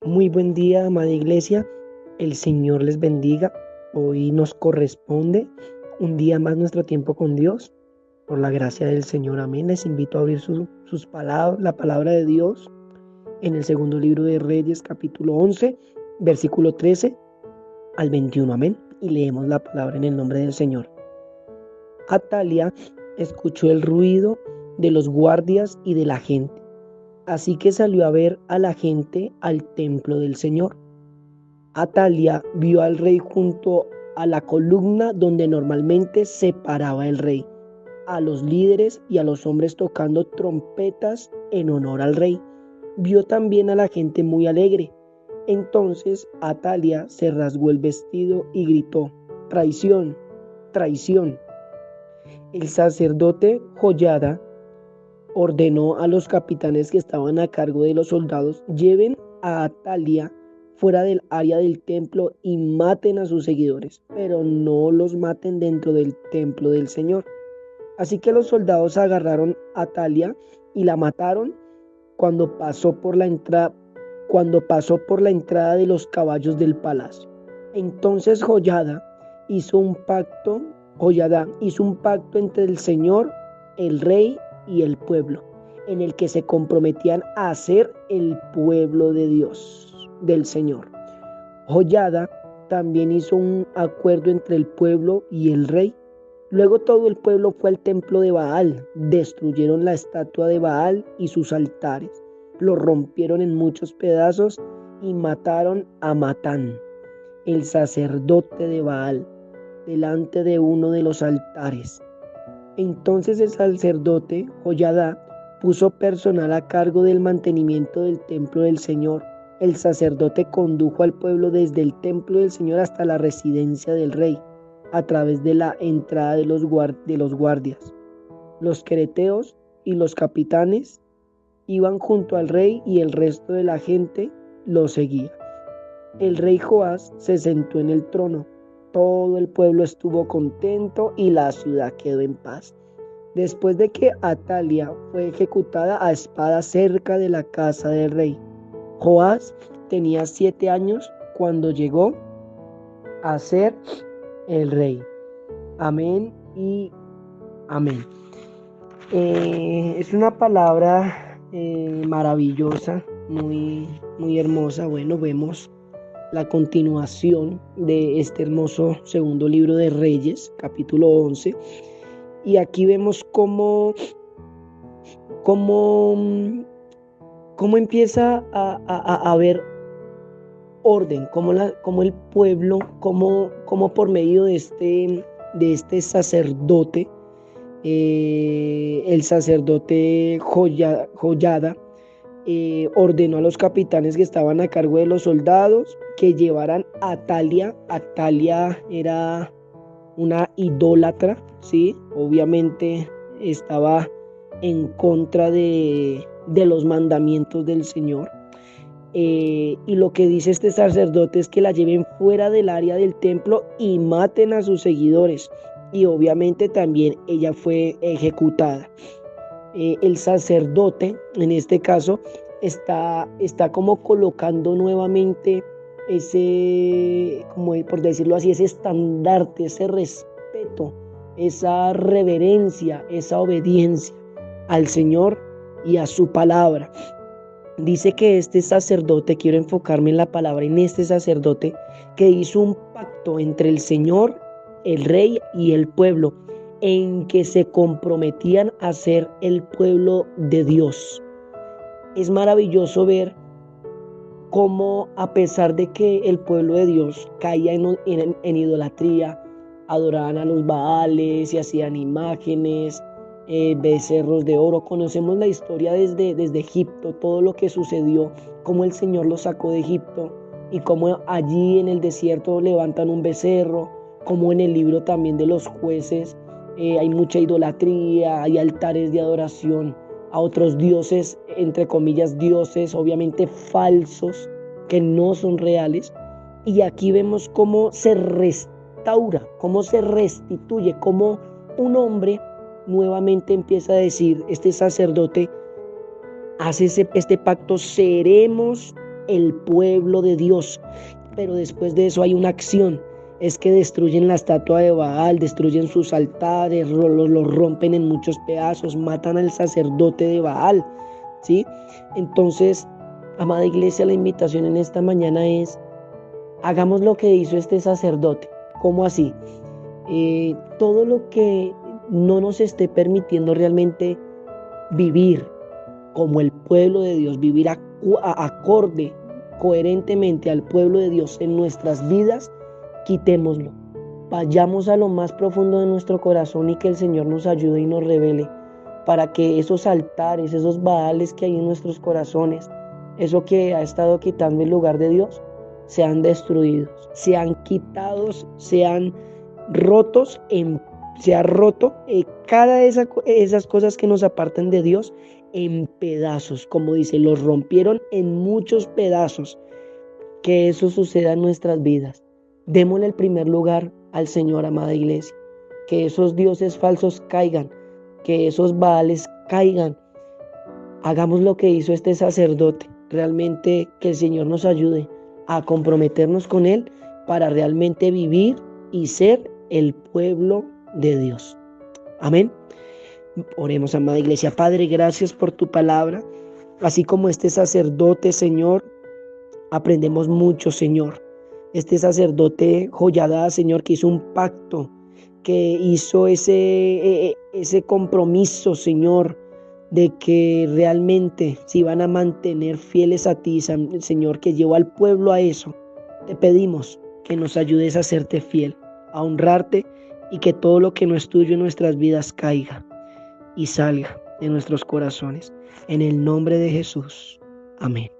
Muy buen día, amada iglesia. El Señor les bendiga. Hoy nos corresponde un día más nuestro tiempo con Dios. Por la gracia del Señor, amén. Les invito a abrir sus palabras, la palabra de Dios en el segundo libro de Reyes, capítulo 11, versículo 13 al 21, amén. Y leemos la palabra en el nombre del Señor. Atalia escuchó el ruido de los guardias y de la gente. Así que salió a ver a la gente al templo del Señor. Atalia vio al rey junto a la columna donde normalmente se paraba el rey, a los líderes y a los hombres tocando trompetas en honor al rey. Vio también a la gente muy alegre. Entonces Atalia se rasgó el vestido y gritó: traición, traición. El sacerdote Joyada ordenó a los capitanes que estaban a cargo de los soldados: lleven a Atalia fuera del área del templo y maten a sus seguidores, pero no los maten dentro del templo del Señor. Así que los soldados agarraron a Atalia y la mataron cuando pasó por la entrada, de los caballos del palacio. Entonces Joyada hizo un pacto entre el Señor, el rey y el pueblo, en el que se comprometían a ser el pueblo de Dios, del Señor. Joyada también hizo un acuerdo entre el pueblo y el rey. Luego todo el pueblo fue al templo de Baal, destruyeron la estatua de Baal y sus altares, lo rompieron en muchos pedazos y mataron a Matán, el sacerdote de Baal, delante de uno de los altares. Entonces el sacerdote Joyadá puso personal a cargo del mantenimiento del templo del Señor. El sacerdote condujo al pueblo desde el templo del Señor hasta la residencia del rey, a través de la entrada de los guardias. Los quereteos y los capitanes iban junto al rey y el resto de la gente lo seguía. El rey Joás se sentó en el trono. Todo el pueblo estuvo contento y la ciudad quedó en paz. Después de que Atalia fue ejecutada a espada cerca de la casa del rey, Joás tenía 7 años cuando llegó a ser el rey. Amén y amén. Es una palabra maravillosa, muy hermosa. Bueno, vemos la continuación de este hermoso segundo libro de Reyes, capítulo 11. Y aquí vemos cómo empieza a haber orden, cómo el pueblo, cómo por medio de este sacerdote, el sacerdote Joyada, ordenó a los capitanes que estaban a cargo de los soldados que llevaran a Atalia. Atalia era una idólatra, ¿sí? Obviamente estaba en contra de los mandamientos del Señor. Y lo que dice este sacerdote es que la lleven fuera del área del templo y maten a sus seguidores. Y obviamente también ella fue ejecutada. El sacerdote, en este caso, está como colocando nuevamente ese, como por decirlo así, ese estandarte, ese respeto, esa reverencia, esa obediencia al Señor y a su palabra. Dice que este sacerdote, quiero enfocarme en la palabra, en este sacerdote que hizo un pacto entre el Señor, el rey y el pueblo, en que se comprometían a ser el pueblo de Dios. Es maravilloso ver cómo, a pesar de que el pueblo de Dios caía en idolatría, adoraban a los Baales y hacían imágenes, becerros de oro. Conocemos la historia desde Egipto, todo lo que sucedió, cómo el Señor los sacó de Egipto y cómo allí en el desierto levantan un becerro, como en el libro también de los jueces hay mucha idolatría, hay altares de adoración a otros dioses, entre comillas dioses, obviamente falsos, que no son reales. Y aquí vemos cómo se restaura, cómo se restituye, cómo un hombre nuevamente empieza a decir, este sacerdote hace este pacto: seremos el pueblo de Dios. Pero después de eso hay una acción, es que destruyen la estatua de Baal, destruyen sus altares, los rompen en muchos pedazos, matan al sacerdote de Baal, ¿sí? Entonces, amada iglesia, la invitación en esta mañana es: hagamos lo que hizo este sacerdote. ¿Cómo así? Todo lo que no nos esté permitiendo realmente vivir como el pueblo de Dios, vivir acorde, coherentemente al pueblo de Dios en nuestras vidas, quitémoslo. Vayamos a lo más profundo de nuestro corazón y que el Señor nos ayude y nos revele para que esos altares, esos baales que hay en nuestros corazones, eso que ha estado quitando el lugar de Dios, sean destruidos, sean quitados, sean rotos, se ha roto cada esas cosas que nos apartan de Dios en pedazos, como dice, los rompieron en muchos pedazos. Que eso suceda en nuestras vidas. Démosle el primer lugar al Señor, amada iglesia. Que esos dioses falsos caigan, que esos baales caigan. Hagamos lo que hizo este sacerdote. Realmente que el Señor nos ayude a comprometernos con Él para realmente vivir y ser el pueblo de Dios. Amén. Oremos, amada iglesia. Padre, gracias por tu palabra. Así como este sacerdote, Señor, aprendemos mucho, Señor. Este sacerdote Joyadá, Señor, que hizo un pacto, que hizo ese compromiso, Señor, de que realmente se iban a mantener fieles a ti, Señor, que llevó al pueblo a eso. Te pedimos que nos ayudes a serte fiel, a honrarte, y que todo lo que no es tuyo en nuestras vidas caiga y salga de nuestros corazones. En el nombre de Jesús. Amén.